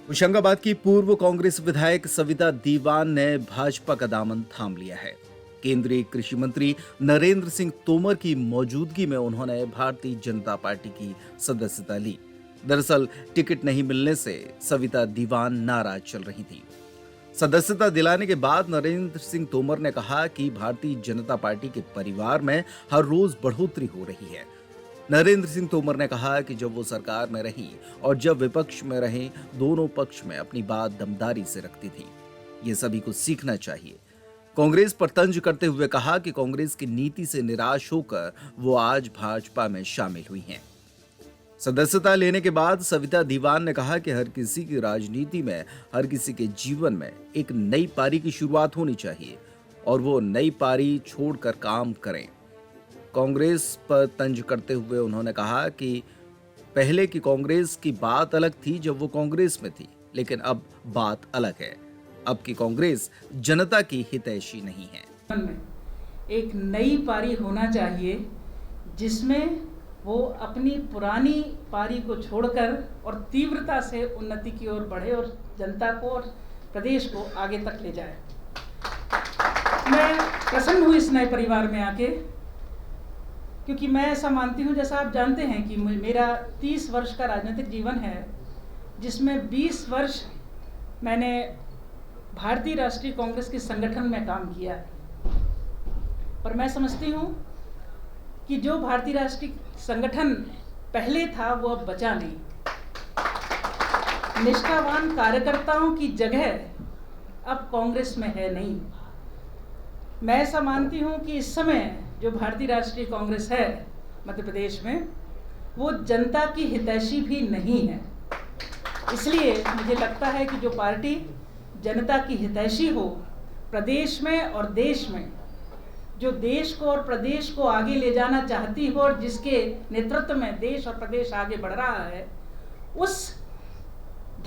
होशंगाबाद की पूर्व कांग्रेस विधायक सविता दीवान ने भाजपा का दामन थाम लिया है। केंद्रीय कृषि मंत्री नरेंद्र सिंह तोमर की मौजूदगी में उन्होंने भारतीय जनता पार्टी की सदस्यता ली। दरअसल टिकट नहीं मिलने से सविता दीवान नाराज चल रही थी। सदस्यता दिलाने के बाद नरेंद्र सिंह तोमर ने कहा कि भारतीय जनता पार्टी के परिवार में हर रोज बढ़ोतरी हो रही है। नरेंद्र सिंह तोमर ने कहा कि जब वो सरकार में रही और जब विपक्ष में रहे, दोनों पक्ष में अपनी बात दमदारी से रखती थी। ये सभी को सीखना चाहिए। कांग्रेस पर तंज करते हुए कहा कि कांग्रेस की नीति से निराश होकर वो आज भाजपा में शामिल हुई हैं। सदस्यता लेने के बाद सविता दीवान ने कहा कि हर किसी की राजनीति में, हर किसी के जीवन में एक नई पारी की शुरुआत होनी चाहिए और वो नई पारी छोड़कर काम करें। कांग्रेस पर तंज करते हुए उन्होंने कहा कि पहले की कांग्रेस की बात अलग थी जब वो कांग्रेस में थी, लेकिन अब बात अलग है। अब की कांग्रेस जनता की हितैषी नहीं है। एक नई पारी होना चाहिए जिसमें वो अपनी पुरानी पारी को छोड़कर और तीव्रता से उन्नति की ओर बढ़े और जनता को और प्रदेश को आगे तक ले जाए। मैं प्रसन्न हूँ इस नए परिवार में आके, क्योंकि मैं ऐसा मानती हूँ, जैसा आप जानते हैं कि मेरा 30 वर्ष का राजनीतिक जीवन है, जिसमें 20 वर्ष मैंने भारतीय राष्ट्रीय कांग्रेस के संगठन में काम किया है। पर मैं समझती हूँ कि जो भारतीय राष्ट्रीय संगठन पहले था वो अब बचा नहीं। निष्ठावान कार्यकर्ताओं की जगह अब कांग्रेस में है नहीं। मैं ऐसा मानती हूँ कि इस समय जो भारतीय राष्ट्रीय कांग्रेस है मध्य प्रदेश में, वो जनता की हितैषी भी नहीं है। इसलिए मुझे लगता है कि जो पार्टी जनता की हितैषी हो, प्रदेश में और देश में, जो देश को और प्रदेश को आगे ले जाना चाहती हो और जिसके नेतृत्व में देश और प्रदेश आगे बढ़ रहा है, उस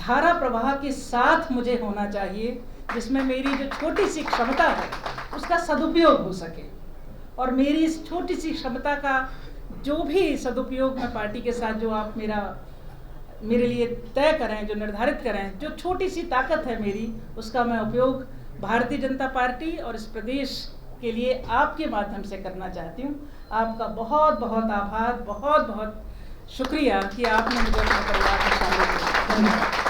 धारा प्रवाह के साथ मुझे होना चाहिए, जिसमें मेरी जो छोटी सी क्षमता है उसका सदुपयोग हो सके। और मेरी इस छोटी सी क्षमता का जो भी सदुपयोग मैं पार्टी के साथ, जो आप मेरे लिए तय करें, जो निर्धारित करें, जो छोटी सी ताकत है मेरी, उसका मैं उपयोग भारतीय जनता पार्टी और इस प्रदेश के लिए आपके माध्यम से करना चाहती हूँ। आपका बहुत बहुत आभार, बहुत बहुत शुक्रिया कि आपने मुझे अपने परिवार में शामिल किया। धन्यवाद।